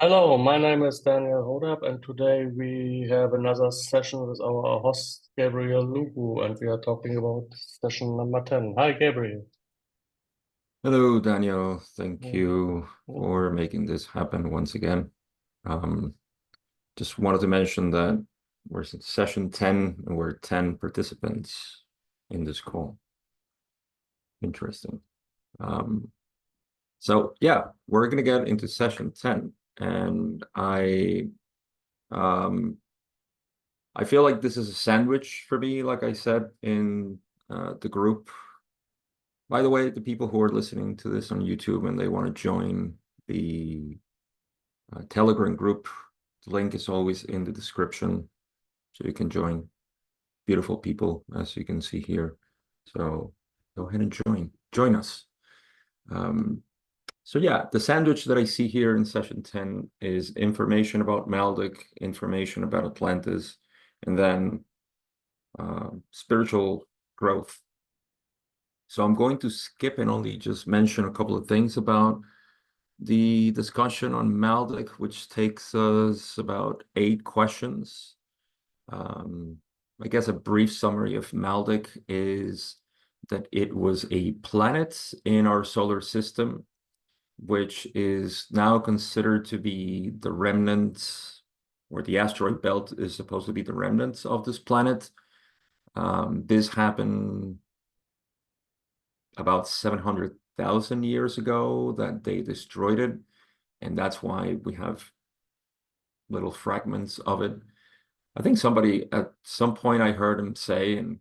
Hello, my name is Daniel Hodap, and today we have another session with our host Gabriel Lugu, and we are talking about session number 10. Hi, Gabriel. Hello, Daniel. Thank Mm, you mm. for making this happen once again. Um, just wanted to mention that we're in session 10 and we're 10 participants in this call. Interesting. Um, so yeah, we're gonna get into session 10 and um I feel like this is a sandwich for me, like I said in the group. By the way, the people who are listening to this on YouTube and they want to join the Telegram group. The link is always in the description, so you can join. Beautiful people, as you can see here. So go ahead and join us. Um, so yeah, the sandwich that I see here in session 10 is information about Maldek, information about Atlantis, and then spiritual growth. So I'm going to skip and only just mention a couple of things about the discussion on Maldek, which takes us about 8 questions. Um, I guess a brief summary of Maldek is that it was a planet in our solar system, which is now considered to be the remnants, or the asteroid belt is supposed to be the remnants of this planet. This happened about 700,000 years ago that they destroyed it, and that's why we have little fragments of it. I think somebody at some point I heard him say, and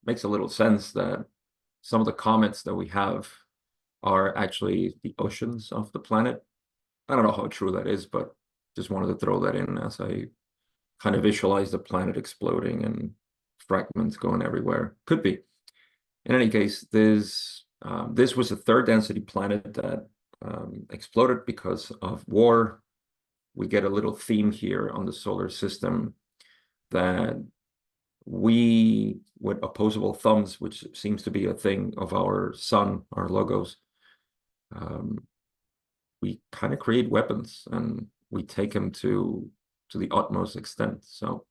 makes a little sense, that some of the comets that we have are actually the oceans of the planet. I don't know how true that is, but just wanted to throw that in as I kind of visualize the planet exploding and fragments going everywhere. Could be. In any case, this was a third density planet that exploded because of war. We get a little theme here on the solar system that we, with opposable thumbs, which seems to be a thing of our sun, our logos, um, we kind of create weapons and we take them to the utmost extent. So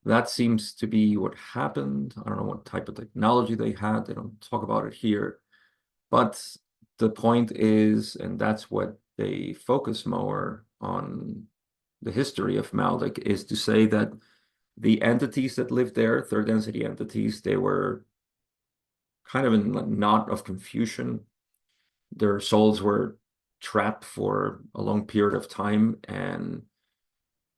that seems to be what happened. I don't know what type of technology they had. They don't talk about it here. But the point is, and that's what they focus more on the history of Maldek, is to say that the entities that lived there, third density entities, they were kind of in a knot of confusion. Their souls were trapped for a long period of time, and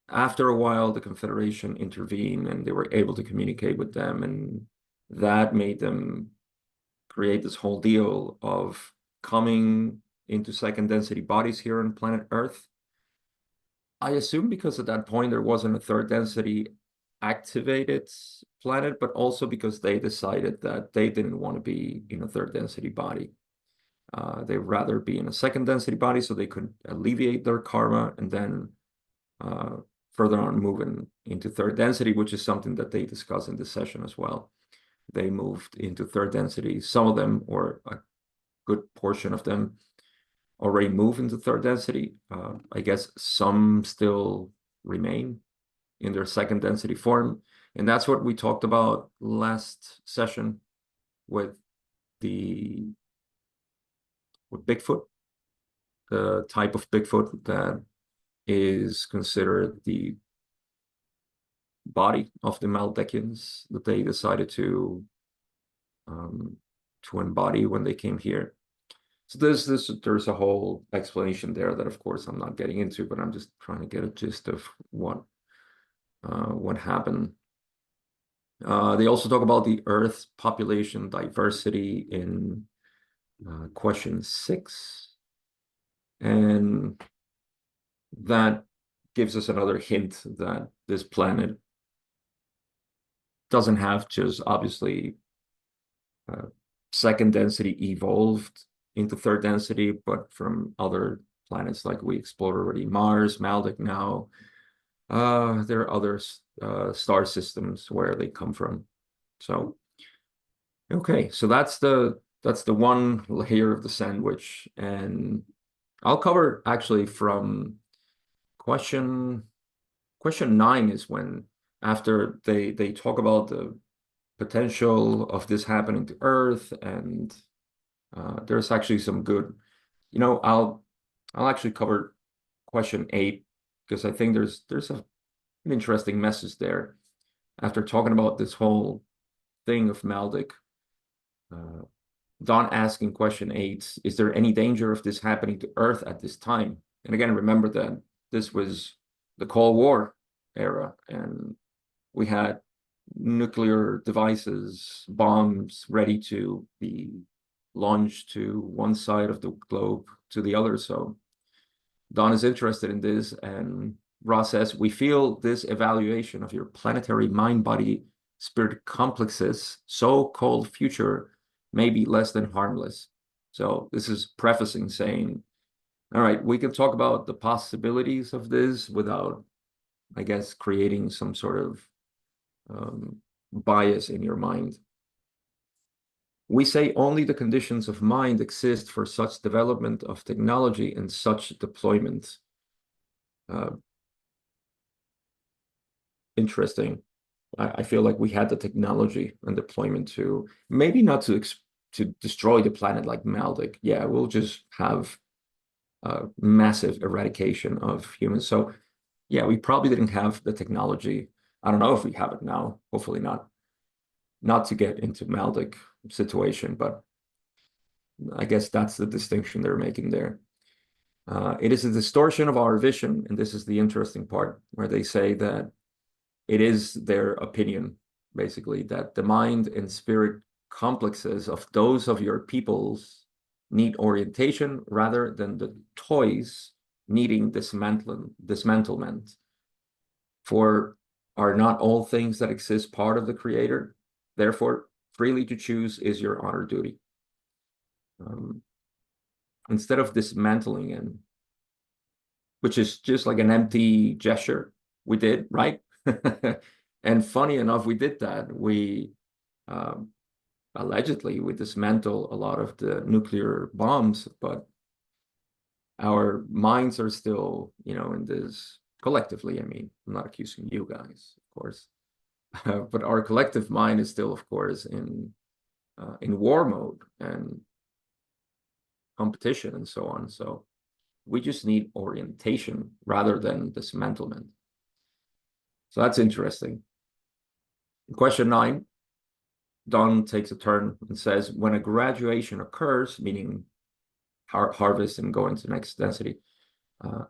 after a while, the Confederation intervened and they were able to communicate with them, and that made them create this whole deal of coming into second density bodies here on planet Earth. I assume because at that point there wasn't a third density activated planet, but also because they decided that they didn't want to be in a third density body. They'd rather be in a second density body so they could alleviate their karma and then uh, further on moving into third density, which is something that they discuss in this session as well. They moved into third density. Some of them, or a good portion of them, already moved into third density. I guess some still remain in their second density form. And that's what we talked about last session with the with Bigfoot, the type of Bigfoot that is considered the body of the Maldekians that they decided um, to embody when they came here. So there's a whole explanation there that of course I'm not getting into, but I'm just trying to get a gist of what happened. They also talk about the Earth's population diversity in question 6, and that gives us another hint that this planet doesn't have just obviously uh, second density evolved into third density, but from other planets like we explored already, Mars, Maldek now. There are other star systems where they come from. So, okay, so that's the one layer of the sandwich. And I'll cover actually from question 9 is when after they talk about the potential of this happening to Earth, and there's actually some good, I'll actually cover question 8 because I think there's an interesting message there. After talking about this whole thing of Maldek, uh, Don asking question 8, is there any danger of this happening to Earth at this time? And again, remember that this was the Cold War era, and we had nuclear devices, bombs ready to be launched to one side of the globe to the other. So Don is interested in this, and Ross says, we feel this evaluation of your planetary mind-body spirit complexes, so-called future, may be less than harmless. So this is prefacing saying, all right, we can talk about the possibilities of this without, I guess, creating some sort of bias in your mind. We say only the conditions of mind exist for such development of technology and such deployment. Interesting. I feel like we had the technology and deployment to maybe not to destroy the planet like Maldek. Yeah, we'll just have massive eradication of humans. So yeah, we probably didn't have the technology. I don't know if we have it now. Hopefully not to get into Maldek situation, but I guess that's the distinction they're making there. It is a distortion of our vision, and this is the interesting part, where they say that it is their opinion, basically, that the mind and spirit complexes of those of your peoples need orientation rather than the toys needing dismantlement. For are not all things that exist part of the Creator? Therefore, freely to choose is your honor duty. Instead of dismantling him, which is just like an empty gesture, we did, right? And funny enough, we did that. We allegedly we dismantle a lot of the nuclear bombs, but our minds are still, in this collectively. I mean, I'm not accusing you guys, of course, but our collective mind is still, of course, in war mode and competition and so on. So we just need orientation rather than dismantlement. So that's interesting. Question 9, Don takes a turn and says, when a graduation occurs, meaning harvest and go into next density,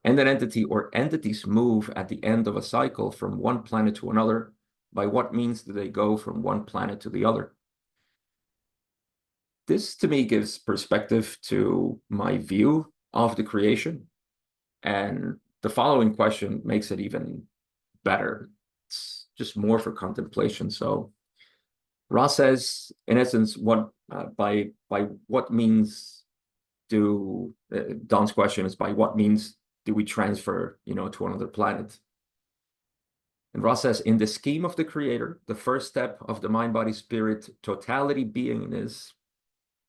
and an entity or entities move at the end of a cycle from one planet to another, by what means do they go from one planet to the other? This, to me, gives perspective to my view of the creation. And the following question makes it even better. It's just more for contemplation. So Ross says, in essence, what by what means do Don's question is by what means do we transfer, to another planet? And Ross says, in the scheme of the Creator, the first step of the mind, body, spirit, totality beingness.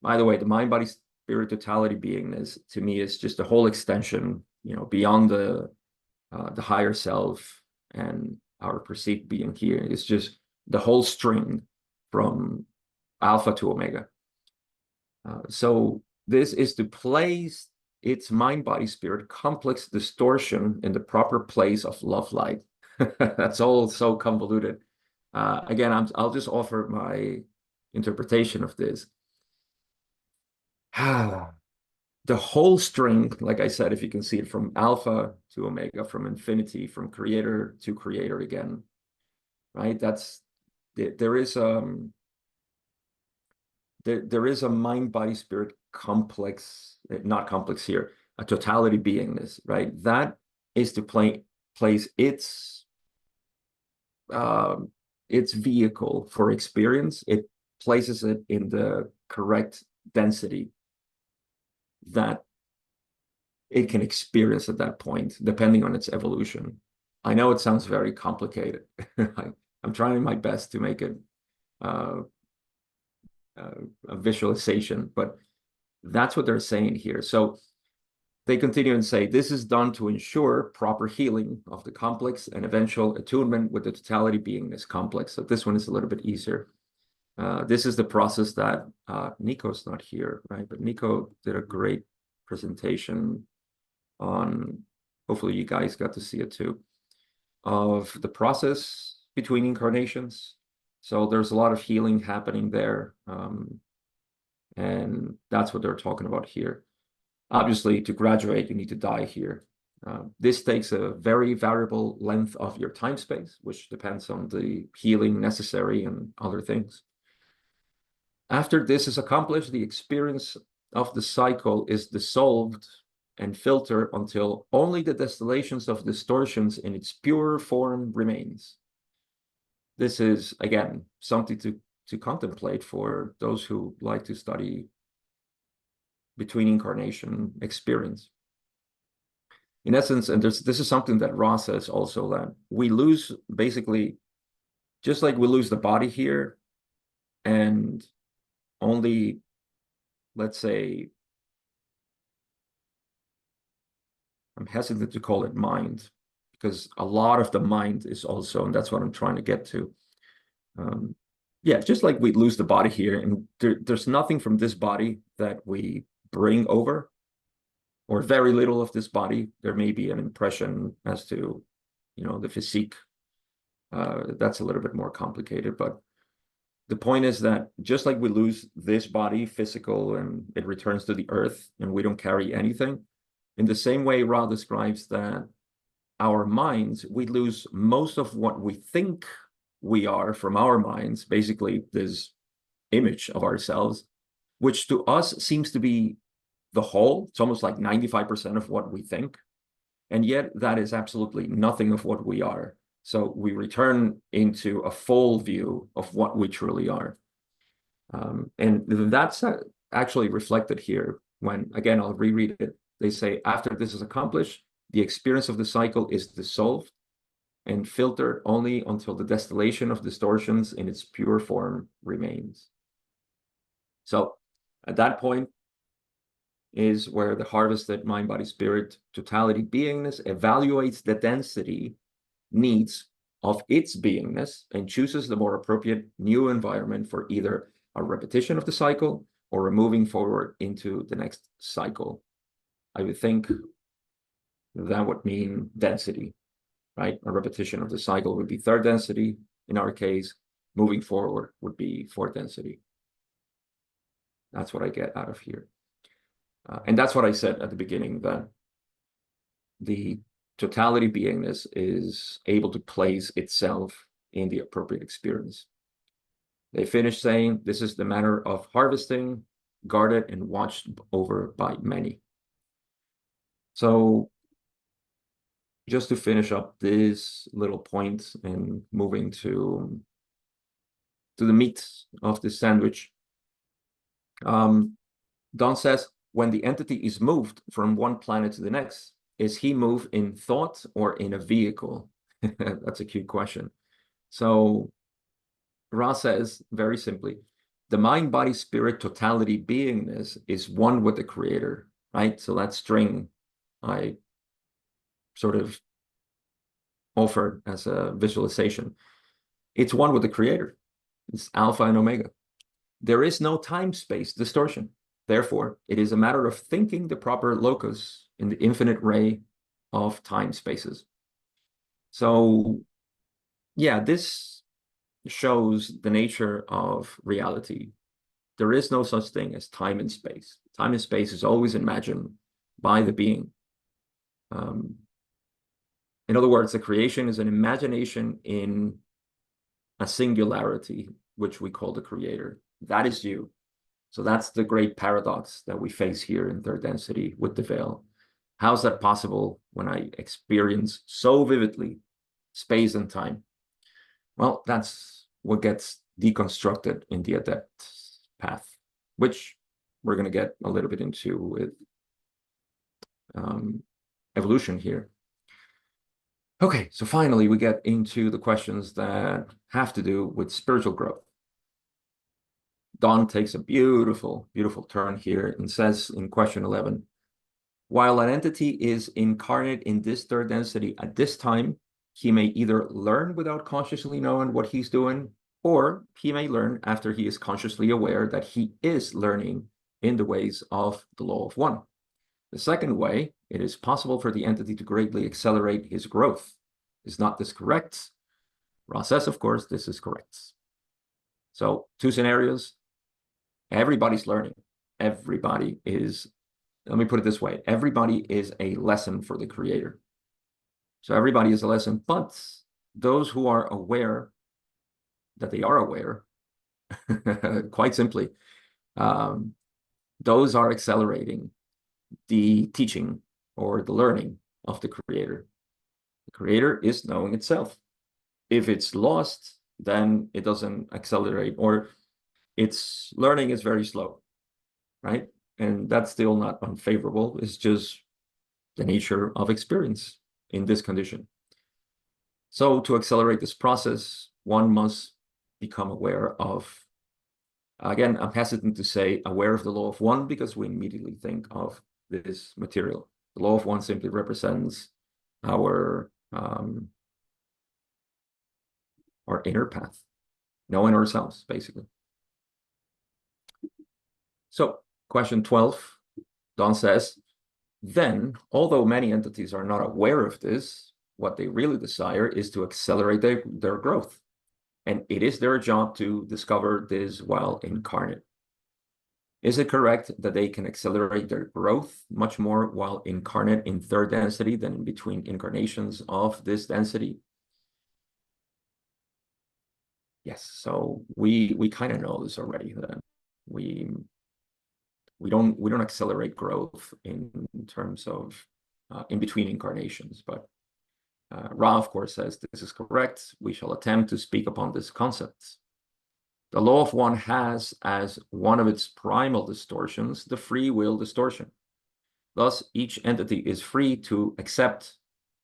By the way, the mind, body, spirit, totality beingness to me is just a whole extension, beyond the higher self and our perceived being here. It's just the whole string from alpha to omega. So this is to place its mind, body, spirit complex distortion in the proper place of love light. That's all so convoluted. Again, I'll just offer my interpretation of this. The whole string, like I said, if you can see it from alpha to omega, from infinity, from creator to creator again, right? There is there is a mind, body, spirit complex, not complex here, a totality beingness, right? That is to place its vehicle for experience. It places it in the correct density that it can experience at that point, depending on its evolution. I know it sounds very complicated. I'm trying my best to make it a visualization, but that's what they're saying here. So they continue and say, this is done to ensure proper healing of the complex and eventual attunement with the totality beingness complex. So this one is a little bit easier. This is the process that Nico's not here, right? But Nico did a great presentation on, hopefully you guys got to see it too, of the process between incarnations. So there's a lot of healing happening there. And that's what they're talking about here. Obviously, to graduate, you need to die here. This takes a very variable length of your time space, which depends on the healing necessary and other things. After this is accomplished, the experience of the cycle is dissolved and filtered until only the distillations of distortions in its pure form remains. This is, again, something to contemplate for those who like to study between incarnation experience. In essence, and this is something that Ross says also, that we lose, basically, just like we lose the body here, and only, let's say, I'm hesitant to call it mind, because a lot of the mind is also, and that's what I'm trying to get to. Yeah, just like we lose the body here, and there's nothing from this body that we bring over, or very little of this body. There may be an impression as to, the physique. That's a little bit more complicated, but the point is that just like we lose this body, physical, and it returns to the earth, and we don't carry anything, in the same way, Ra describes that our minds, we lose most of what we think we are from our minds, basically this image of ourselves, which to us seems to be the whole. It's almost like 95% of what we think. And yet that is absolutely nothing of what we are. So we return into a full view of what we truly are. And that's actually reflected here when, again, I'll reread it. They say, after this is accomplished, the experience of the cycle is dissolved and filtered only until the distillation of distortions in its pure form remains. So at that point is where the harvested mind, body, spirit, totality beingness evaluates the density needs of its beingness and chooses the more appropriate new environment for either a repetition of the cycle or a moving forward into the next cycle. I would think that would mean density, right? A repetition of the cycle would be third density. In our case, moving forward would be fourth density. That's what I get out of here. And that's what I said at the beginning, that the totality beingness is able to place itself in the appropriate experience. They finish saying, this is the manner of harvesting, guarded and watched over by many. So just to finish up this little point and moving to the meat of the sandwich, Don says, when the entity is moved from one planet to the next, is he moved in thought or in a vehicle? That's a cute question. So Ra says, very simply, the mind, body, spirit, totality, beingness is one with the creator, right? So that string I sort of offered as a visualization. It's one with the creator. It's alpha and omega. There is no time-space distortion. Therefore, it is a matter of thinking the proper locus in the infinite ray of time spaces. So, yeah, this shows the nature of reality. There is no such thing as time and space. Time and space is always imagined by the being. In other words, the creation is an imagination in a singularity, which we call the creator. That is you. So that's the great paradox that we face here in third density with the veil. How's that possible when I experience so vividly space and time? Well, that's what gets deconstructed in the adept path, which we're going to get a little bit into with evolution here. Okay, so finally we get into the questions that have to do with spiritual growth. Don takes a beautiful, beautiful turn here and says in question 11, While an entity is incarnate in this third density at this time, he may either learn without consciously knowing what he's doing, or he may learn after he is consciously aware that he is learning in the ways of the law of one. The second way, it is possible for the entity to greatly accelerate his growth. Is not this correct? Ra says, of course, this is correct. So 2 scenarios. Everybody's learning. Everybody is, let me put it this way, everybody is a lesson for the creator. So everybody is a lesson, but those who are aware that they are aware, quite simply, those are accelerating the teaching or the learning of the creator. The creator is knowing itself. If it's lost, then it doesn't accelerate, or its learning is very slow, right? And that's still not unfavorable. It's just the nature of experience in this condition. So to accelerate this process, one must become aware of, again, I'm hesitant to say aware of the law of one because we immediately think of this material. The law of one simply represents our inner path, knowing ourselves, basically. So question 12, Don says, then, although many entities are not aware of this, what they really desire is to accelerate their growth. And it is their job to discover this while incarnate. Is it correct that they can accelerate their growth much more while incarnate in third density than in between incarnations of this density? Yes, so we kind of know this already, that we don't accelerate growth in terms of in between incarnations, but Ra, of course, says this is correct. We shall attempt to speak upon this concept. The law of one has as one of its primal distortions the free will distortion. Thus, each entity is free to accept,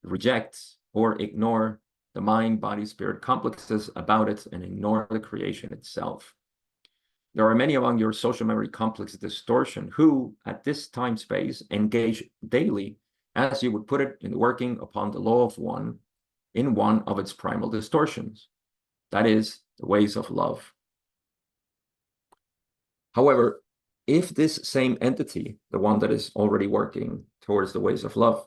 reject, or ignore the mind, body, spirit complexes about it and ignore the creation itself. There are many among your social memory complex distortion who, at this time space, engage daily, as you would put it, in working upon the law of one in one of its primal distortions, that is, the ways of love. However, if this same entity, the one that is already working towards the ways of love,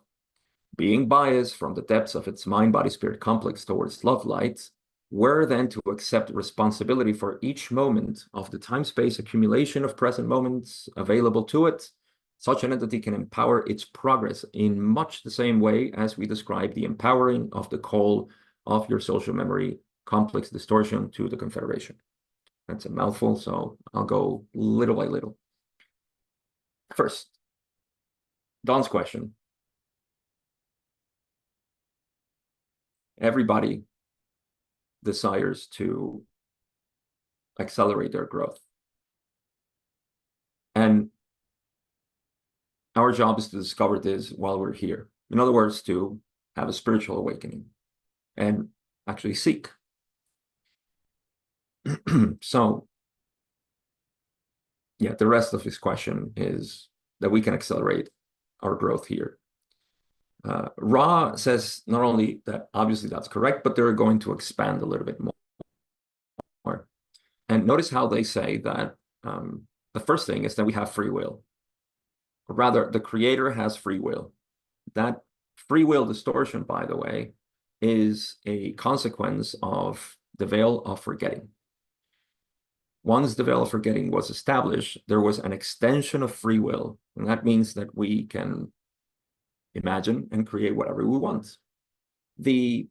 being biased from the depths of its mind, body, spirit complex towards love light, were then to accept responsibility for each moment of the time-space accumulation of present moments available to it, such an entity can empower its progress in much the same way as we describe the empowering of the call of your social memory complex distortion to the Confederation. That's a mouthful, so I'll go little by little. First, Don's question. Everybody desires to accelerate their growth. And our job is to discover this while we're here. In other words, to have a spiritual awakening and actually seek. So, yeah, the rest of his question is that we can accelerate our growth here. Ra says not only that obviously that's correct, but they're going to expand a little bit more. And notice how they say that the first thing is that we have free will. Or rather, the creator has free will. That free will distortion, by the way, is a consequence of the veil of forgetting. Once the veil of forgetting was established, there was an extension of free will. And that means that we can imagine and create whatever we want. The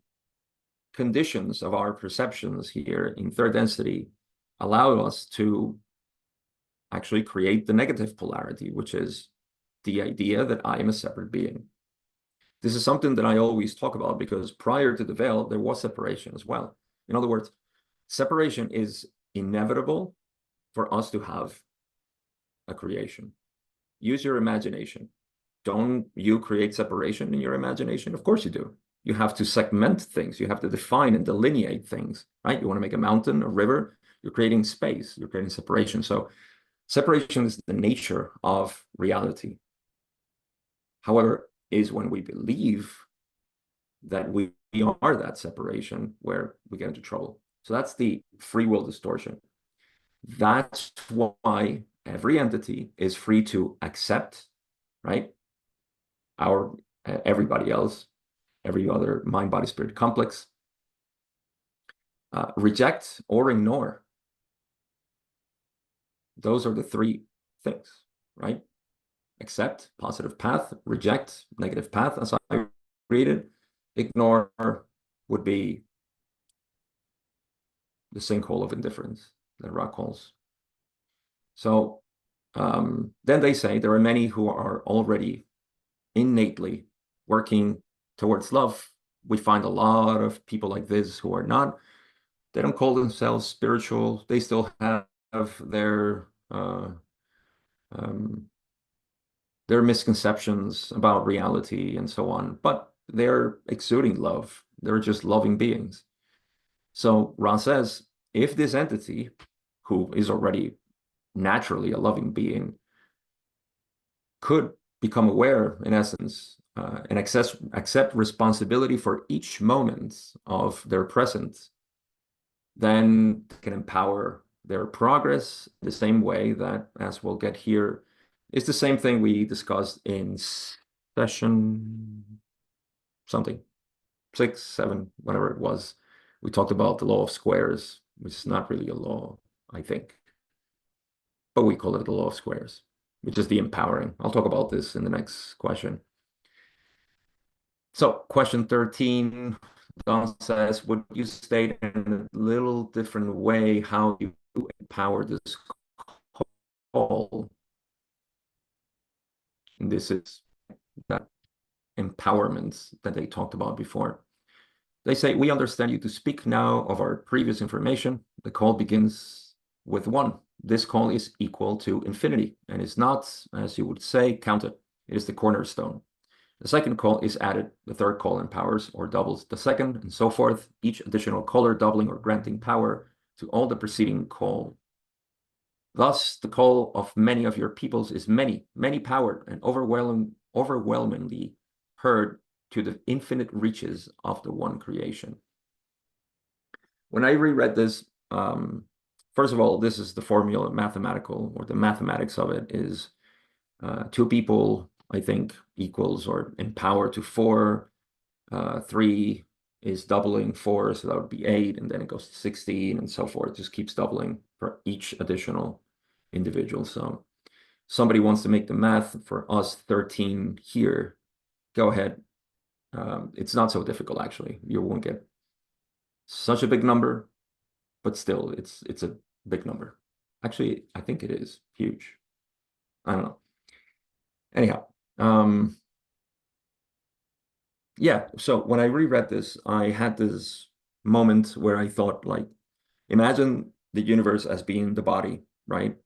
conditions of our perceptions here in third density allow us to actually create the negative polarity, which is the idea that I am a separate being. This is something that I always talk about because prior to the veil, there was separation as well. In other words, separation is inevitable for us to have a creation. Use your imagination. Don't you create separation in your imagination? Of course you do. You have to segment things. You have to define and delineate things, right? You want to make a mountain, a river, you're creating space, you're creating separation. So separation is the nature of reality. However, is when we believe that we are that separation where we get into trouble. So that's the free will distortion. That's why every entity is free to accept, right? Everybody else, every other mind, body, spirit complex, reject or ignore. Those are the three things, right? Accept, positive path; reject, negative path, as I read it. Ignore would be the sinkhole of indifference that Ra calls. So then they say there are many who are already innately working towards love. We find a lot of people like this who are not, they don't call themselves spiritual. They still have their misconceptions about reality and so on, but they're exuding love. They're just loving beings. So Ra says, if this entity, who is already naturally a loving being, could become aware, in essence, and accept responsibility for each moment of their present, then they can empower their progress the same way that, as we'll get here, is the same thing we discussed in session something, 6, 7, whatever it was. We talked about the law of squares, which is not really a law, I think, but we call it the law of squares, which is the empowering. I'll talk about this in the next question. So question 13, Don says, would you state in a little different way how you empower this call? And this is that empowerment that they talked about before. They say, we understand you to speak now of our previous information. The call begins with 1. This call is equal to infinity and is not, as you would say, counted. It is the cornerstone. The second call is added. The third call empowers or doubles the second, and so forth, each additional caller doubling or granting power to all the preceding call. Thus, the call of many of your peoples is many, many powered and overwhelmingly heard to the infinite reaches of the one creation. When I reread this, first of all, this is the formula mathematical, or the mathematics of it is 2 people, I think, equals or empower to 4. 3 is doubling 4, so that would be 8, and then it goes to 16 and so forth. It just keeps doubling for each additional individual. So somebody wants to make the math for us 13 here, go ahead. It's not so difficult, actually. You won't get such a big number, but still, it's a big number. Actually, I think it is huge. I don't know. Anyhow, yeah, so when I reread this, I had this moment where I thought, like, imagine the universe as being the body, right?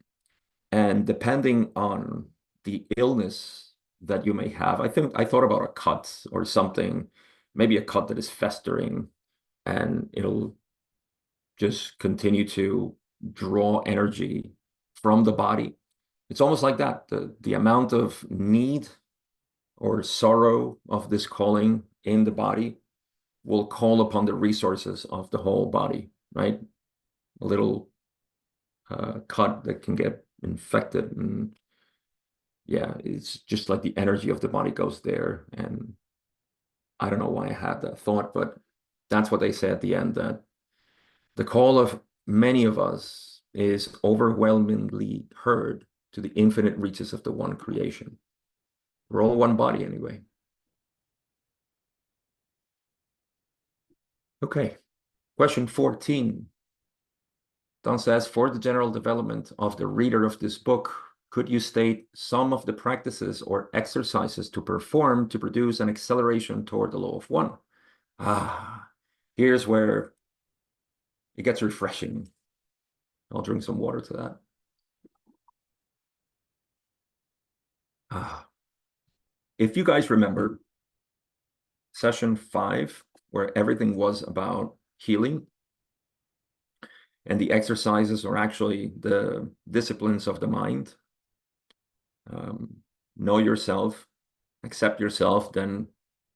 And depending on the illness that you may have, I thought about a cut or something, maybe a cut that is festering, and it'll just continue to draw energy from the body. It's almost like that. The amount of need or sorrow of this calling in the body will call upon the resources of the whole body, right? A little cut that can get infected, and yeah, it's just like the energy of the body goes there. And I don't know why I had that thought, but that's what they say at the end, that the call of many of us is overwhelmingly heard to the infinite reaches of the one creation. We're all one body anyway. Okay, question 14. Don says, for the general development of the reader of this book, could you state some of the practices or exercises to perform to produce an acceleration toward the law of one? Here's where it gets refreshing. I'll drink some water to that. If you guys remember session 5, where everything was about healing, and the exercises are actually the disciplines of the mind. Know yourself, accept yourself, then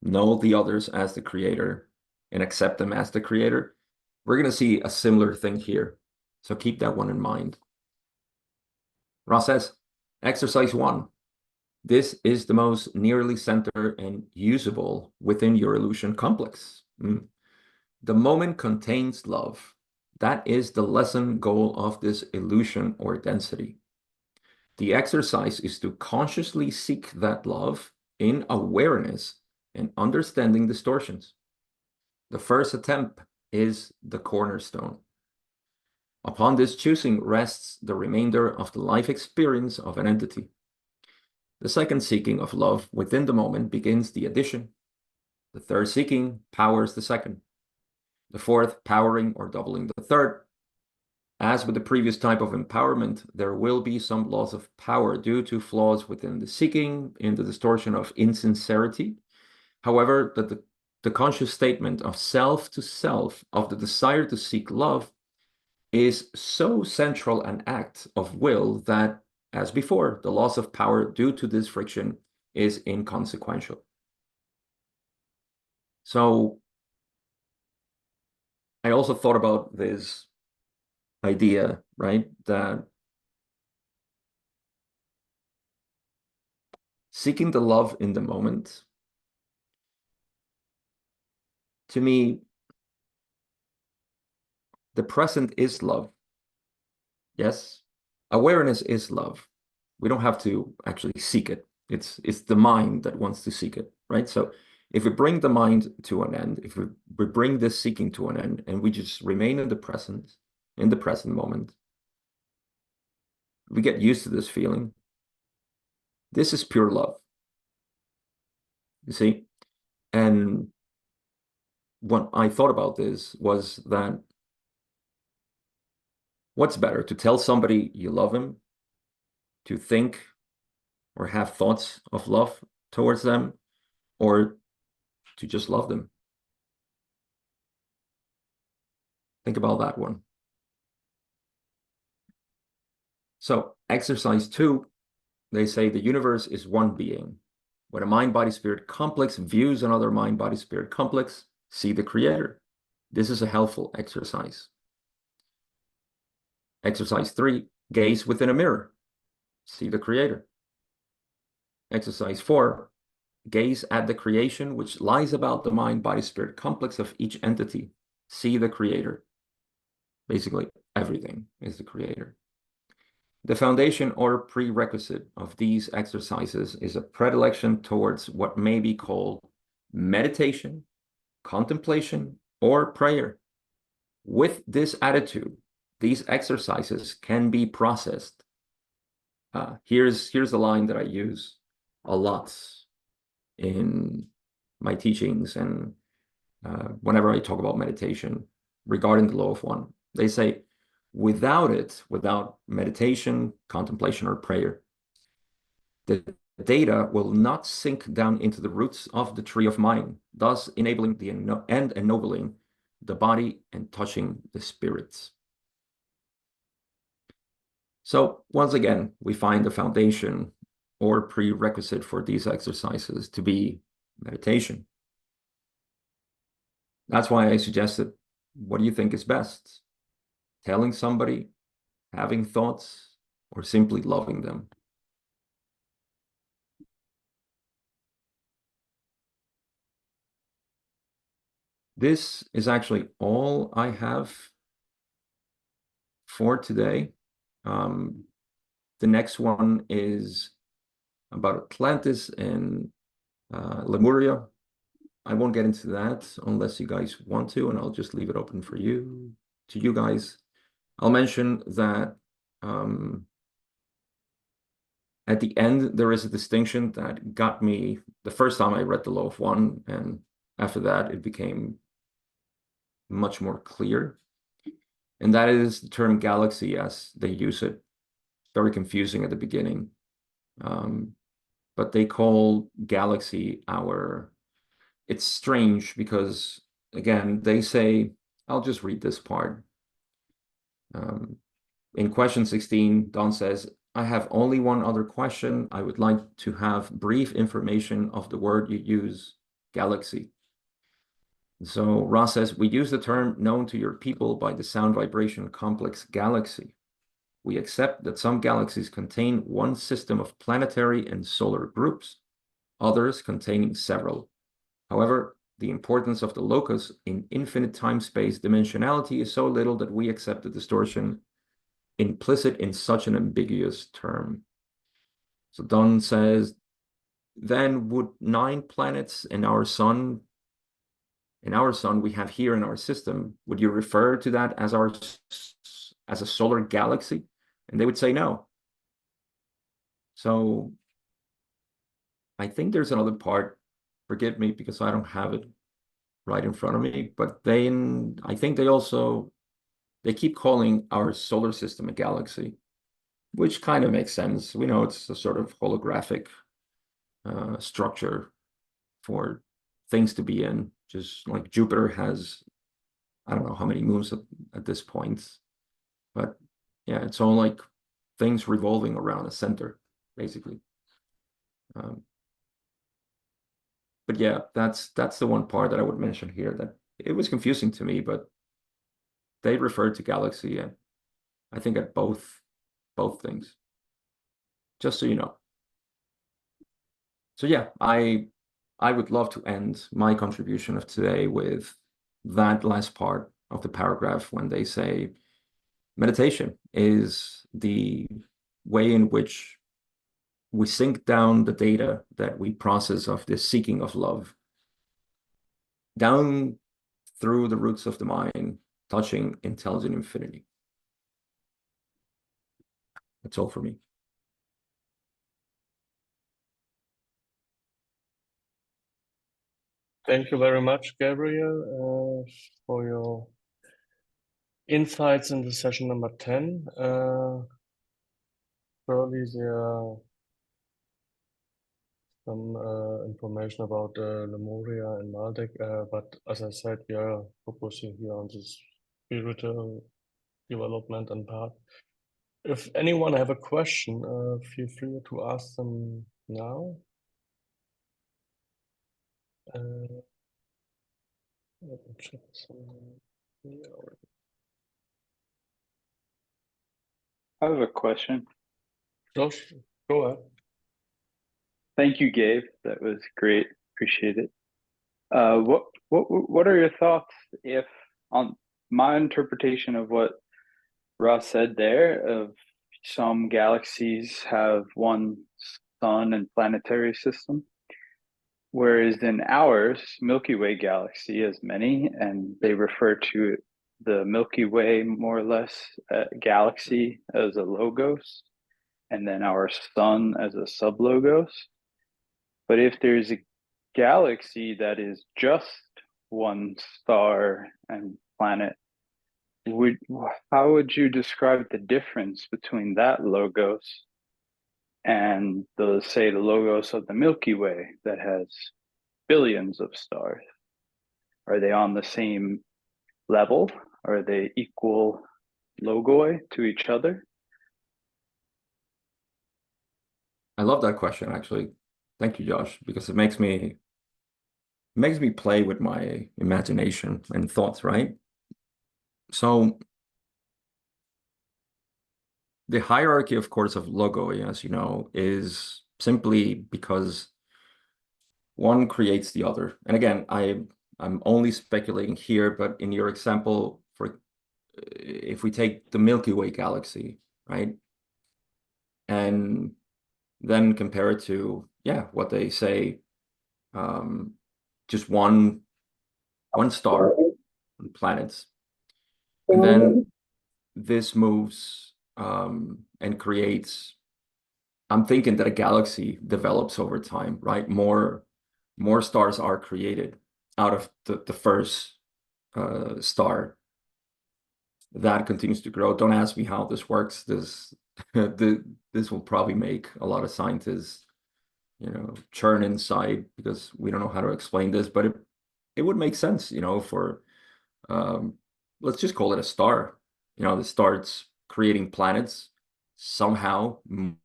know the others as the creator and accept them as the creator. We're going to see a similar thing here. So keep that one in mind. Ross says, exercise 1. This is the most nearly center and usable within your illusion complex. The moment contains love. That is the lesson goal of this illusion or density. The exercise is to consciously seek that love in awareness and understanding distortions. The first attempt is the cornerstone. Upon this choosing rests the remainder of the life experience of an entity. The second seeking of love within the moment begins the addition. The third seeking powers the second. The fourth powering or doubling the third. As with the previous type of empowerment, there will be some loss of power due to flaws within the seeking, in the distortion of insincerity. However, the conscious statement of self to self, of the desire to seek love, is so central an act of will that, as before, the loss of power due to this friction is inconsequential. So I also thought about this idea, right, that seeking the love in the moment, to me, the present is love. Yes, awareness is love. We don't have to actually seek it. It's the mind that wants to seek it, right? So if we bring the mind to an end, if we bring this seeking to an end, and we just remain in the present moment, we get used to this feeling. This is pure love. You see? And what I thought about this was that what's better, to tell somebody you love him, to think or have thoughts of love towards them, or to just love them? Think about that one. So exercise 2, they say the universe is one being. When a mind-body-spirit complex views another mind-body-spirit complex, see the creator. This is a helpful exercise. Exercise 3, gaze within a mirror. See the creator. Exercise 4, gaze at the creation which lies about the mind-body-spirit complex of each entity. See the creator. Basically, everything is the creator. The foundation or prerequisite of these exercises is a predilection towards what may be called meditation, contemplation, or prayer. With this attitude, these exercises can be processed. Here's the line that I use a lot in my teachings and whenever I talk about meditation regarding the law of one. They say, without meditation, contemplation, or prayer, the data will not sink down into the roots of the tree of mind, thus enabling and ennobling the body and touching the spirits. So once again, we find the foundation or prerequisite for these exercises to be meditation. That's why I suggested, what do you think is best? Telling somebody, having thoughts, or simply loving them? This is actually all I have for today. The next one is about Atlantis and Lemuria. I won't get into that unless you guys want to, and I'll just leave it open for you, to you guys. I'll mention that at the end, there is a distinction that got me the first time I read The Law of One, and after that, it became much more clear. And that is the term galaxy as they use it. Very confusing at the beginning. But they call galaxy our... It's strange because, again, they say, I'll just read this part. In question 16, Don says, I have only one other question. I would like to have brief information of the word you use, galaxy. So Ross says, we use the term known to your people by the sound vibration complex galaxy. We accept that some galaxies contain one system of planetary and solar groups, others containing several. However, the importance of the locus in infinite time-space dimensionality is so little that we accept the distortion implicit in such an ambiguous term. So Don says, then would 9 planets in our sun we have here in our system, would you refer to that as a solar galaxy? And they would say no. So I think there's another part, forgive me because I don't have it right in front of me, but I think they keep calling our solar system a galaxy, which kind of makes sense. We know it's a sort of holographic structure for things to be in, just like Jupiter has, I don't know how many moons at this point, but yeah, it's all like things revolving around a center, basically. But yeah, that's the one part that I would mention here that it was confusing to me, but they referred to galaxy, and I think at both things, just so you know. So yeah, I would love to end my contribution of today with that last part of the paragraph when they say meditation is the way in which we sink down the data that we process of this seeking of love down through the roots of the mind, touching intelligent infinity. That's all for me. Thank you very much, Gabriel, for your insights in the session number 10. Surely there are some information about Lemuria and Maldek, but as I said, we are focusing here on this spiritual development and path. If anyone have a question, feel free to ask them now. Let me check some here. I have a question. Josh, go ahead. Thank you, Gabe. That was great. Appreciate it. What are your thoughts if on my interpretation of what Ross said there of some galaxies have one sun and planetary system, whereas in ours, Milky Way galaxy has many, and they refer to the Milky Way more or less galaxy as a logos, and then our sun as a sublogos. But if there's a galaxy that is just one star and planet, how would you describe the difference between that logos and the logos of the Milky Way that has billions of stars? Are they on the same level? Are they equal logoi to each other? I love that question, actually. Thank you, Josh, because it makes me play with my imagination and thoughts, right? So the hierarchy, of course, of logoi, as you know, is simply because one creates the other. And again, I'm only speculating here, but in your example, if we take the Milky Way galaxy, right, and then compare it to what they say, just one star on planets, and then this moves and creates. I'm thinking that a galaxy develops over time, right? More stars are created out of the first star. That continues to grow. Don't ask me how this works. This will probably make a lot of scientists, churn inside because we don't know how to explain this, but it would make sense, for let's just call it a star. That starts creating planets, somehow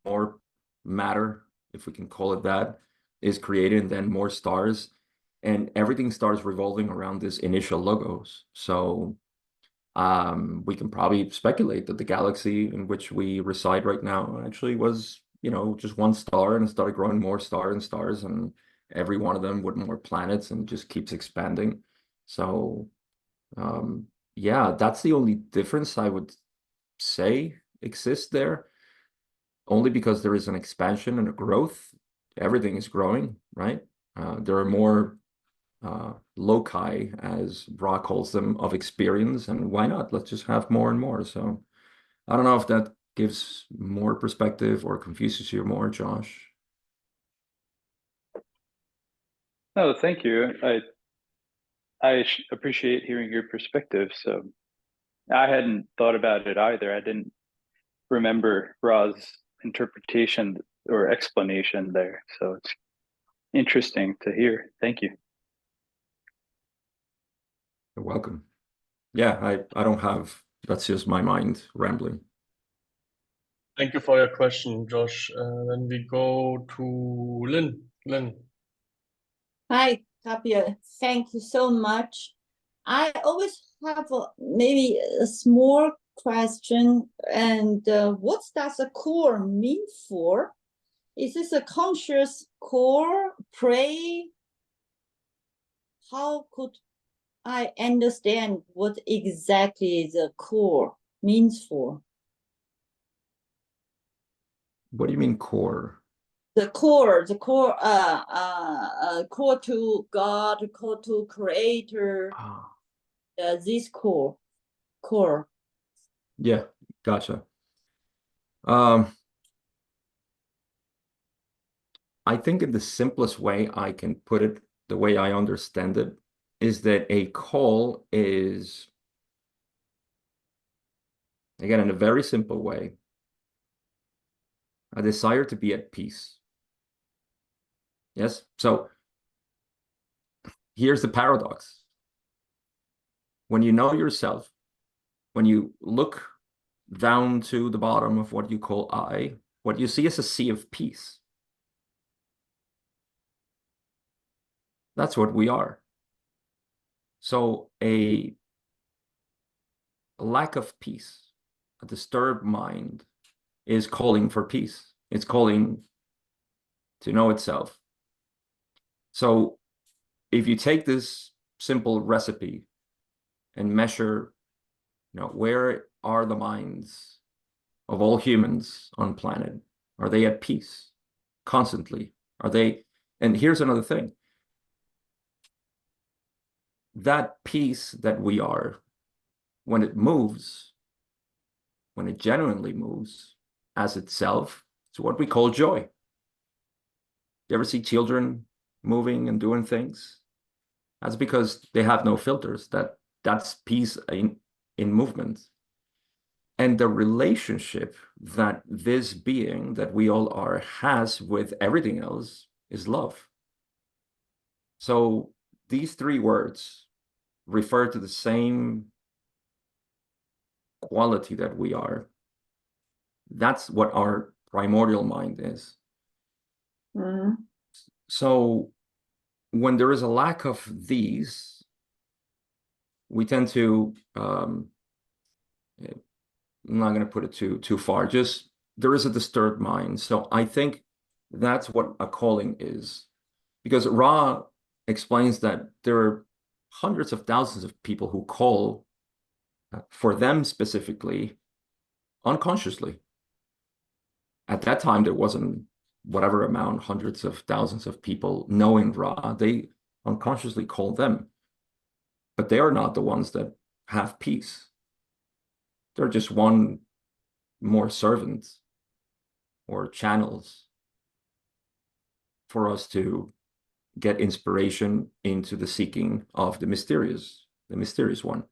more matter, if we can call it that, is created, and then more stars, and everything starts revolving around this initial logos. So we can probably speculate that the galaxy in which we reside right now actually was, you know, just one star, and it started growing more stars and stars, and every one of them with more planets, and just keeps expanding. So yeah, that's the only difference I would say exists there, only because there is an expansion and a growth. Everything is growing, right? There are more loci, as Ra calls them, of experience, and why not? Let's just have more and more. So I don't know if that gives more perspective or confuses you more, Josh. No, thank you. I appreciate hearing your perspective. So I hadn't thought about it either. I didn't remember Ra's interpretation or explanation there. So it's interesting to hear. Thank you. You're welcome. Yeah, I don't have, that's just my mind rambling. Thank you for your question, Josh. Then we go to Lynn. Lynn. Hi, Tapia. Thank you so much. I always have maybe a small question, and what does a core mean for? Is this a conscious core, pray? How could I understand what exactly the core means for? What do you mean core? The core, core to God, core to Creator. This core. Yeah, gotcha. I think in the simplest way I can put it, the way I understand it, is that a call is, again, in a very simple way, a desire to be at peace. Yes? So here's the paradox. When you know yourself, when you look down to the bottom of what you call I, what you see is a sea of peace. That's what we are. So a lack of peace, a disturbed mind, is calling for peace. It's calling to know itself. So if you take this simple recipe and measure, you know, where are the minds of all humans on planet? Are they at peace constantly? Are they? And here's another thing. That peace that we are, when it moves, when it genuinely moves as itself, it's what we call joy. You ever see children moving and doing things? That's because they have no filters. That's peace in movement. And the relationship that this being that we all are has with everything else is love. So these three words refer to the same quality that we are. That's what our primordial mind is. Mm-hmm. So when there is a lack of these, we tend to, I'm not going to put it too far, just there is a disturbed mind. So I think that's what a calling is. Because Ra explains that there are hundreds of thousands of people who call for them specifically unconsciously. At that time, there wasn't whatever amount, hundreds of thousands of people knowing Ra. They unconsciously call them. But they are not the ones that have peace. They're just one more servant or channels for us to get inspiration into the seeking of the mysterious one.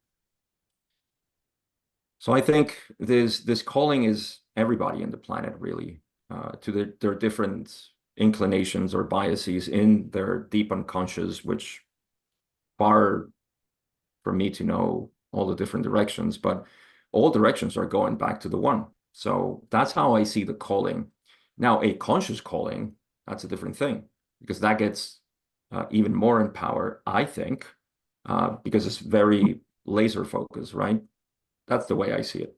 So I think this calling is everybody in the planet, really, to their different inclinations or biases in their deep unconscious, which far from me to know all the different directions, but all directions are going back to the one. So that's how I see the calling. Now, a conscious calling, that's a different thing, because that gets even more in power, I think, because it's very laser focused, right? That's the way I see it.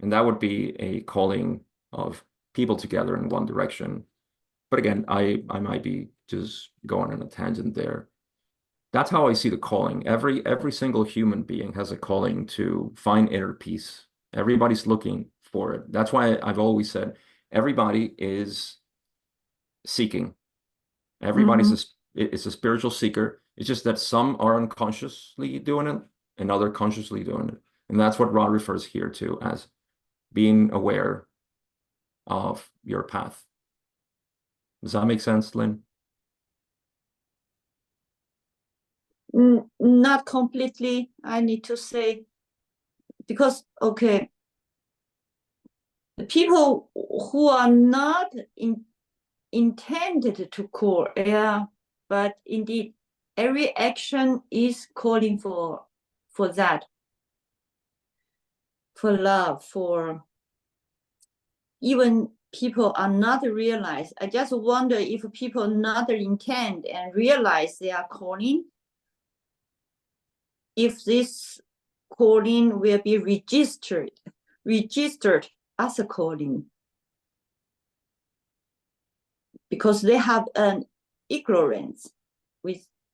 And that would be a calling of people together in one direction. But again, I might be just going on a tangent there. That's how I see the calling. Every single human being has a calling to find inner peace. Everybody's looking for it. That's why I've always said everybody is seeking. Everybody's is a spiritual seeker. It's just that some are unconsciously doing it and other consciously doing it. And that's what Ra refers here to as being aware of your path. Does that make sense, Lynn? Not completely, I need to say, because, okay, the people who are not intended to call, yeah, but indeed, every action is calling for that, for love, for even people are not realized. I just wonder if people not intend and realize they are calling, if this calling will be registered as a calling, because they have an ignorance.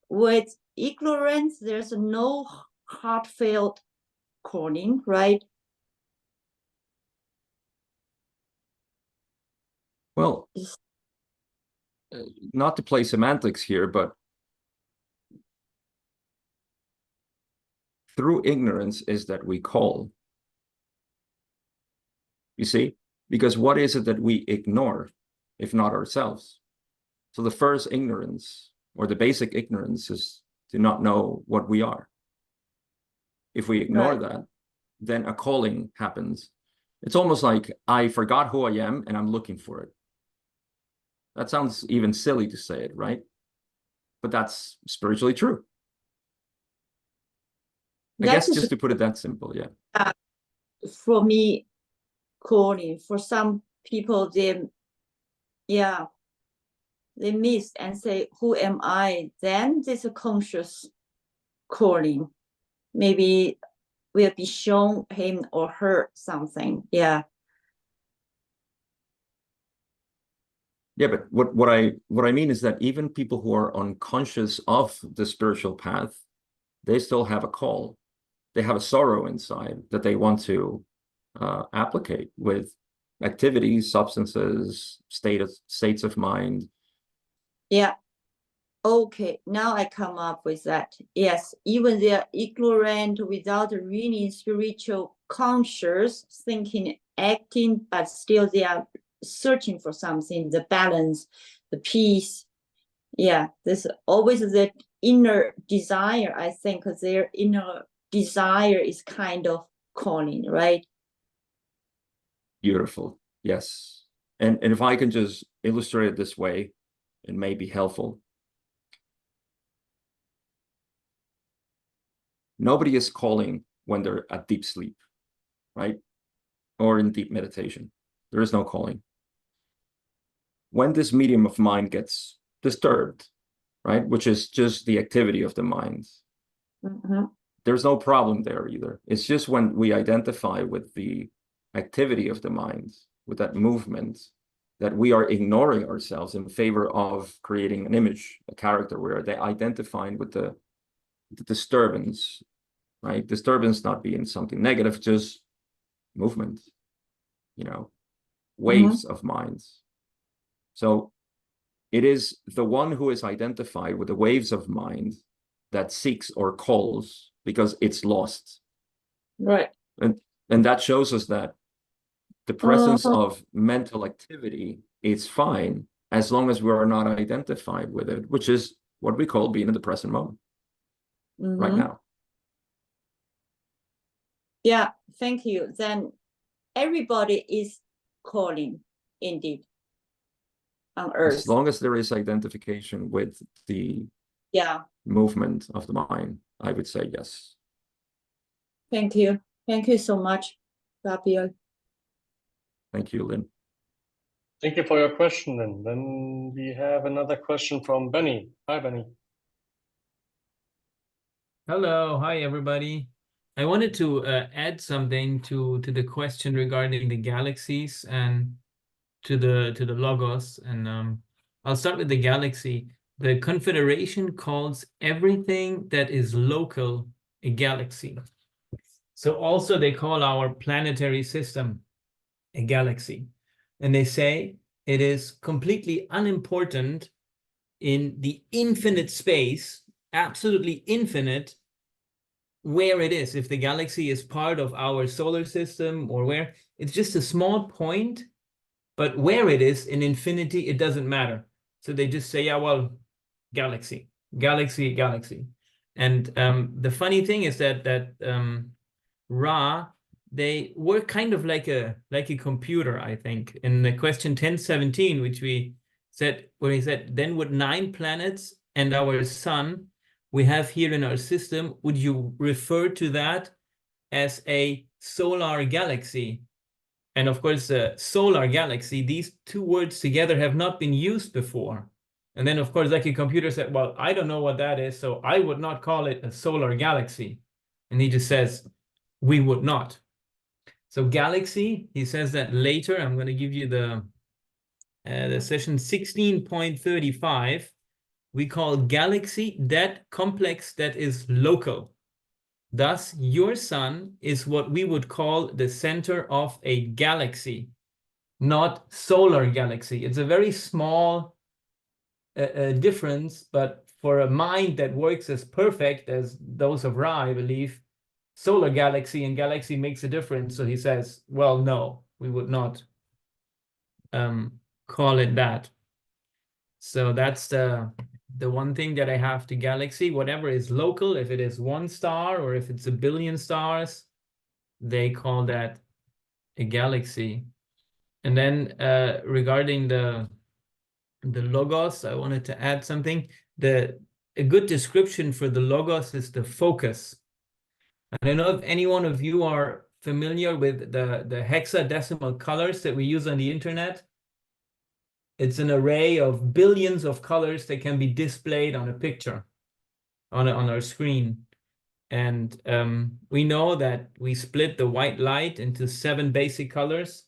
With ignorance, there's no heartfelt calling, right? Well, not to play semantics here, but through ignorance is that we call. You see? Because what is it that we ignore, if not ourselves? So the first ignorance, or the basic ignorance, is to not know what we are. If we ignore that, then a calling happens. It's almost like I forgot who I am and I'm looking for it. That sounds even silly to say it, right? But that's spiritually true. I guess just to put it that simple, yeah. For me, calling, for some people, they miss and say, who am I? Then there's a conscious calling. Maybe will be shown him or her something. Yeah. Yeah, but what I mean is that even people who are unconscious of the spiritual path, they still have a call. They have a sorrow inside that they want to applicate with activities, substances, states of mind. Yeah. Okay, now I come up with that. Yes, even they are ignorant without really spiritual conscious thinking, acting, but still they are searching for something, the balance, the peace. Yeah, there's always that inner desire. I think their inner desire is kind of calling, right? Beautiful. Yes. And if I can just illustrate it this way, it may be helpful. Nobody is calling when they're at deep sleep, right? Or in deep meditation. There is no calling. When this medium of mind gets disturbed, right, which is just the activity of the mind, there's no problem there either. It's just when we identify with the activity of the mind, with that movement, that we are ignoring ourselves in favor of creating an image, a character, where they're identifying with the disturbance, right? Disturbance not being something negative, just movement, waves of minds. So it is the one who is identified with the waves of mind that seeks or calls because it's lost. Right. And that shows us that the presence of mental activity is fine as long as we are not identified with it, which is what we call being in the present moment right now. Yeah, thank you. Then everybody is calling, indeed, on earth. As long as there is identification with the movement of the mind, I would say yes. Thank you. Thank you so much, Gabriel. Thank you, Lynn. Thank you for your question. And then we have another question from Benny. Hi, Benny. Hello, hi everybody. I wanted to add something to the question regarding the galaxies and to the logos, and I'll start with the galaxy. The Confederation calls everything that is local a galaxy. So also they call our planetary system a galaxy, and they say it is completely unimportant in the infinite space, absolutely infinite, where it is, if the galaxy is part of our solar system or where. It's just a small point, but where it is in infinity, it doesn't matter. So they just say, yeah, well, galaxy, galaxy, galaxy. And the funny thing is that Ra, they were kind of like a computer, I think. In the question 1017, which we said, where he said, then would 9 planets and our sun we have here in our system, would you refer to that as a solar galaxy? And of course, solar galaxy, these two words together have not been used before. And then, of course, like a computer said, well, I don't know what that is, so I would not call it a solar galaxy. And he just says, we would not. So galaxy, he says that later. I'm going to give you the session 16.35. We call galaxy that complex that is local. Thus, your sun is what we would call the center of a galaxy, not solar galaxy. It's a very small difference, but for a mind that works as perfect as those of Ra, I believe, solar galaxy and galaxy makes a difference. So he says, well, no, we would not call it that. So that's the one thing that I have to galaxy. Whatever is local, if it is 1 star or if it's a billion stars, they call that a galaxy. And then regarding the logos, I wanted to add something. A good description for the logos is the focus. And I don't know if any one of you are familiar with the hexadecimal colors that we use on the internet. It's an array of billions of colors that can be displayed on a picture, on our screen. And we know that we split the white light into 7 basic colors.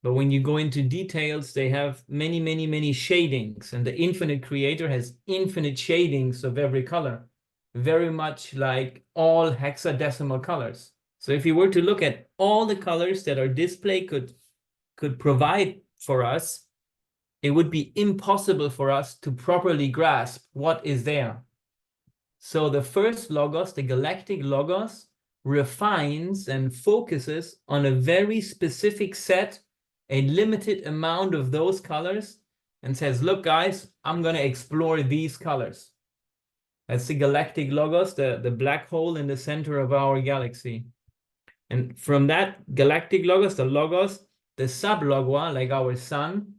But when you go into details, they have many, many, many shadings. And the infinite creator has infinite shadings of every color, very much like all hexadecimal colors. So if you were to look at all the colors that our display could provide for us, it would be impossible for us to properly grasp what is there. So the first logos, the galactic logos, refines and focuses on a very specific set, a limited amount of those colors, and says, look, guys, I'm going to explore these colors. That's the galactic logos, the black hole in the center of our galaxy. And from that galactic logos, the sublogua, like our sun,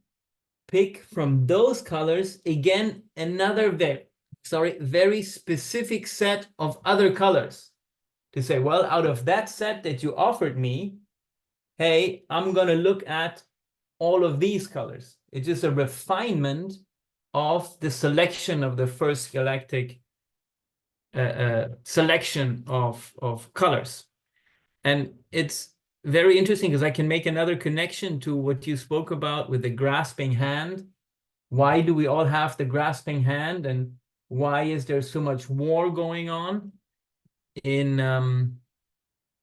pick from those colors, again, another very specific set of other colors to say, well, out of that set that you offered me, hey, I'm going to look at all of these colors. It's just a refinement of the selection of the first galactic selection of colors. And it's very interesting because I can make another connection to what you spoke about with the grasping hand. Why do we all have the grasping hand, and why is there so much war going on? In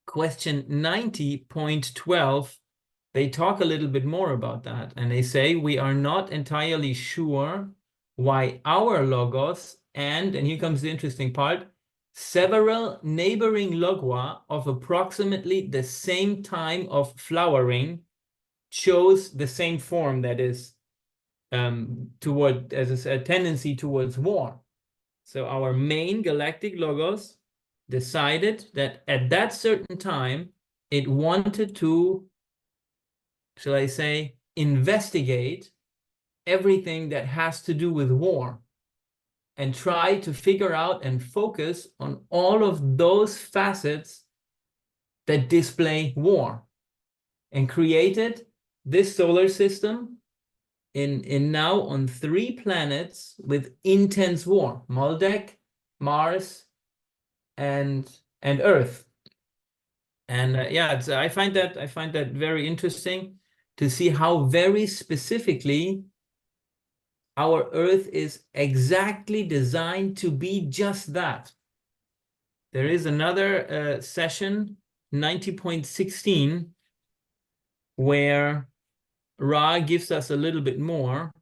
question 90.12, they talk a little bit more about that, and they say we are not entirely sure why our logos and here comes the interesting part, several neighboring logua of approximately the same time of flowering chose the same form, that is toward, as I said, a tendency towards war. So our main galactic logos decided that at that certain time it wanted to, shall I say, investigate everything that has to do with war and try to figure out and focus on all of those facets that display war, and created this solar system in now on 3 planets with intense war: Maldek, Mars, and Earth. And yeah, I find that very interesting to see how very specifically our Earth is exactly designed to be just that. There is another session, 90.16, where Ra gives us a little bit more.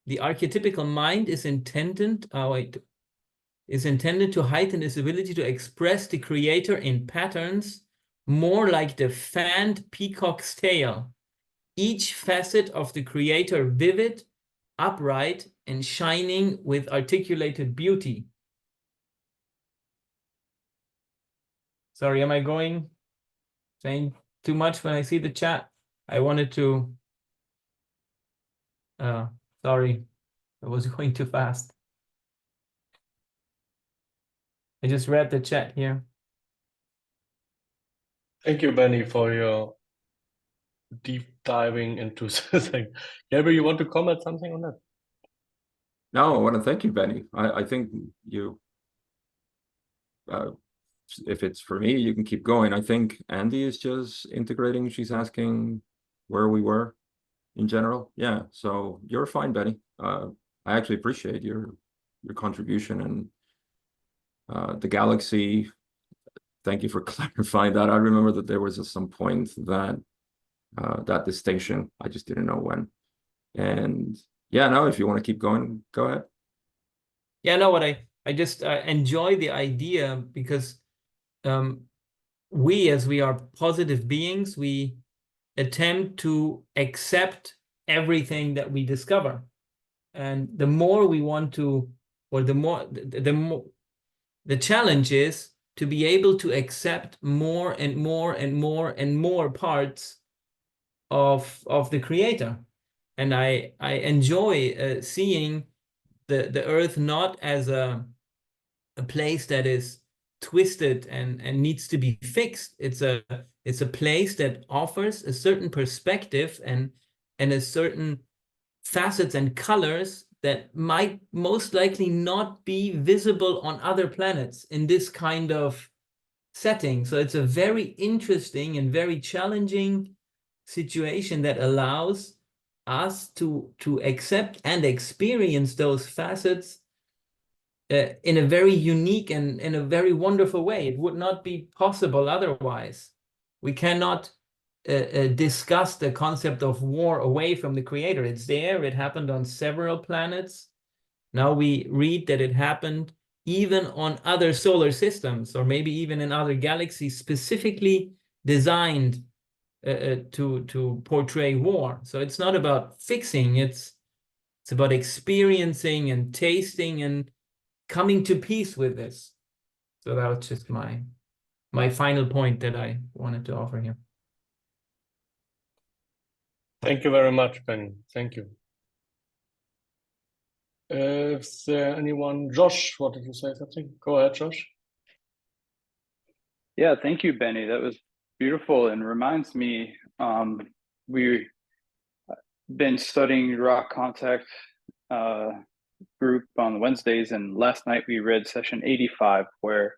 The archetypical mind is intended to heighten its ability to express the creator in patterns more like the fanned peacock's tail, each facet of the creator vivid, upright, and shining with articulated beauty. Sorry, am I saying too much when I see the chat? I wanted to, sorry, I was going too fast. I just read the chat here. Thank you, Benny, for your deep diving into this thing. Gabriel, you want to comment something on that? No, I want to thank you, Benny. I think you, if it's for me, you can keep going. I think Andy is just integrating. She's asking where we were in general. Yeah, so you're fine, Benny. I actually appreciate your contribution and the galaxy. Thank you for clarifying that. I remember that there was at some point that that distinction. I just didn't know when. And yeah, no, if you want to keep going, go ahead. Yeah, no, what I just enjoy the idea because we, as we are positive beings, we attempt to accept everything that we discover. And the more we want to, or the more, the challenge is to be able to accept more and more and more and more parts of the creator. And I enjoy seeing the earth not as a place that is twisted and needs to be fixed. It's a place that offers a certain perspective and a certain facets and colors that might most likely not be visible on other planets in this kind of setting. So it's a very interesting and very challenging situation that allows us to accept and experience those facets in a very unique and in a very wonderful way. It would not be possible otherwise. We cannot discuss the concept of war away from the creator. It's there. It happened on several planets. Now we read that it happened even on other solar systems, or maybe even in other galaxies specifically designed to portray war. So it's not about fixing, it's about experiencing and tasting and coming to peace with this. So that was just my final point that I wanted to offer here. Thank you very much, Benny. Thank you. Is there anyone? Josh, wanted to say something? Go ahead, Josh. Yeah, thank you, Benny. That was beautiful and reminds me, we've been studying Rock Contact group on Wednesdays, and last night we read session 85, where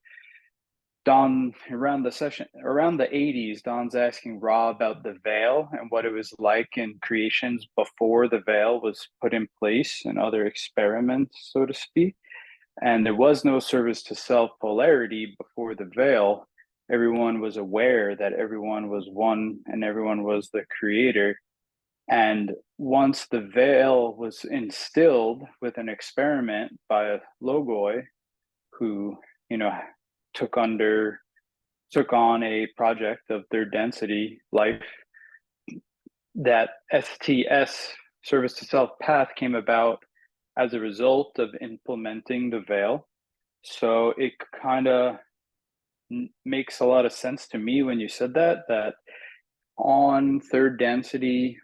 Don, around the 80s, Don's asking Ra about the veil and what it was like in creations before the veil was put in place and other experiments, so to speak. And there was no service to self polarity before the veil. Everyone was aware that everyone was one and everyone was the creator. And once the veil was instilled with an experiment by a logoi who, took on a project of third density life, that STS, service to self path, came about as a result of implementing the veil. So it kind of makes a lot of sense to me when you said that on third density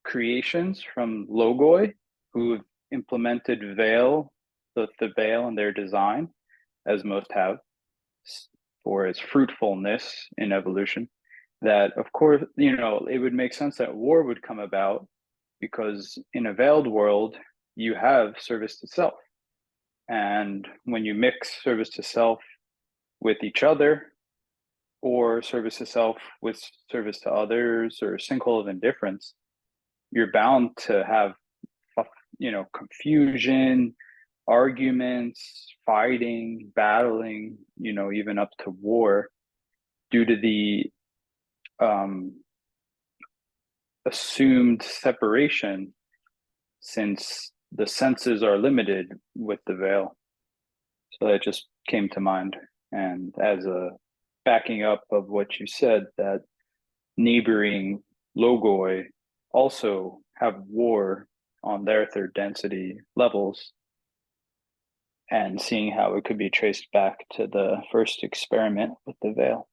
creations from logoi who implemented veil, the veil in their design, as most have, for its fruitfulness in evolution. that, of course, it would make sense that war would come about, because in a veiled world, you have service to self. And when you mix service to self with each other, or service to self with service to others, or sinkhole of indifference, you're bound to have, confusion, arguments, fighting, battling, even up to war, due to the assumed separation, since the senses are limited with the veil. So that just came to mind. And as a backing up of what you said, that neighboring logoi also have war on their third density levels, and seeing how it could be traced back to the first experiment with the veil.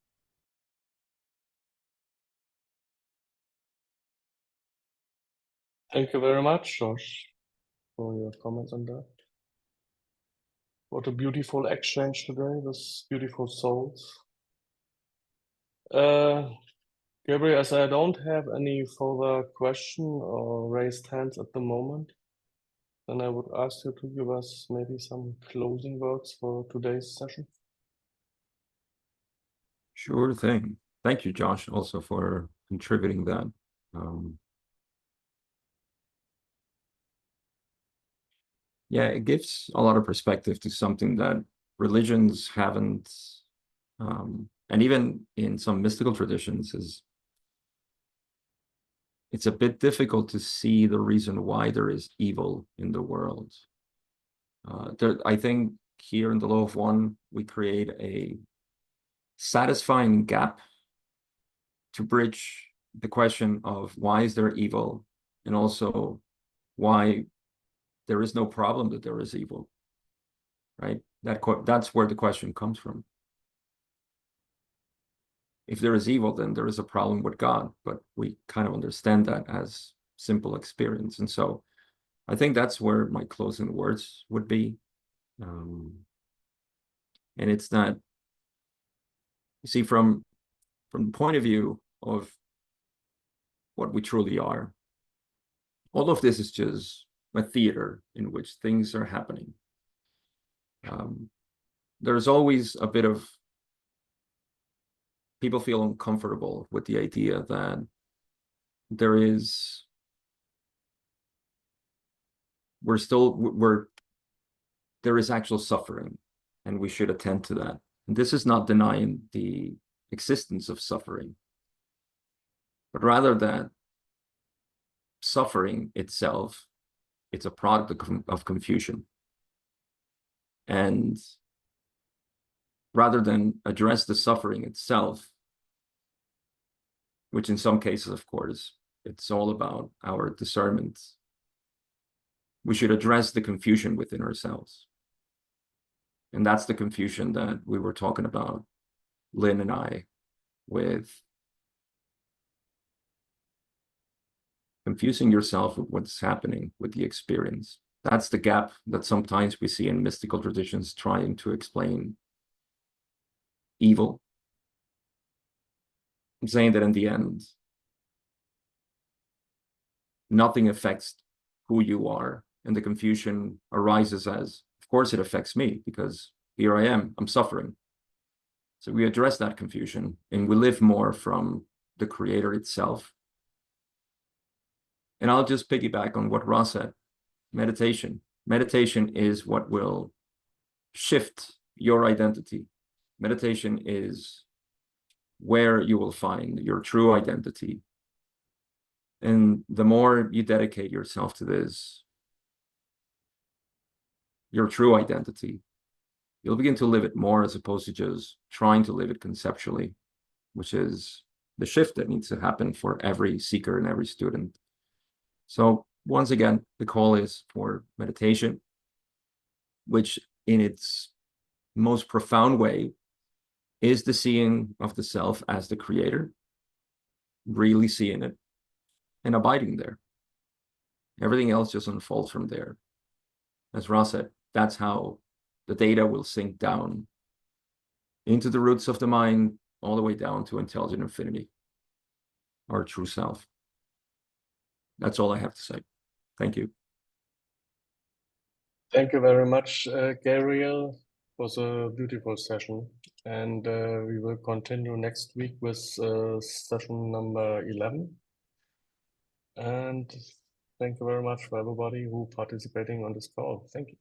Thank you very much, Josh, for your comments on that. What a beautiful exchange today with beautiful souls. Gabriel, as I don't have any further question or raised hands at the moment, then I would ask you to give us maybe some closing words for today's session. Sure thing. Thank you, Josh, also for contributing that. Yeah, it gives a lot of perspective to something that religions haven't, and even in some mystical traditions, it's a bit difficult to see the reason why there is evil in the world. I think here in the Law of One, we create a satisfying gap to bridge the question of why is there evil, and also why there is no problem that there is evil, right? That's where the question comes from. If there is evil, then there is a problem with God, but we kind of understand that as simple experience. And so I think that's where my closing words would be. And it's not, you see, from the point of view of what we truly are, all of this is just a theater in which things are happening. There's always a bit of people feel uncomfortable with the idea that there is, there is actual suffering, and we should attend to that. And this is not denying the existence of suffering, but rather that suffering itself, it's a product of confusion. And rather than address the suffering itself, which in some cases, of course, it's all about our discernment, we should address the confusion within ourselves. And that's the confusion that we were talking about, Lynn and I, with confusing yourself with what's happening with the experience. That's the gap that sometimes we see in mystical traditions trying to explain evil. I'm saying that in the end, nothing affects who you are, and the confusion arises as, of course it affects me, because here I am, I'm suffering. So we address that confusion, and we live more from the creator itself. And I'll just piggyback on what Ross said. Meditation. Meditation is what will shift your identity. Meditation is where you will find your true identity. And the more you dedicate yourself to this, your true identity, you'll begin to live it more, as opposed to just trying to live it conceptually, which is the shift that needs to happen for every seeker and every student. So once again, the call is for meditation, which in its most profound way is the seeing of the self as the creator, really seeing it and abiding there. Everything else just unfolds from there. As Ross said, that's how the data will sink down into the roots of the mind, all the way down to intelligent infinity. our true self. That's all I have to say. Thank you. Thank you very much, Gabriel. It was a beautiful session, and we will continue next week with session number 11. And thank you very much for everybody who participating on this call. Thank you.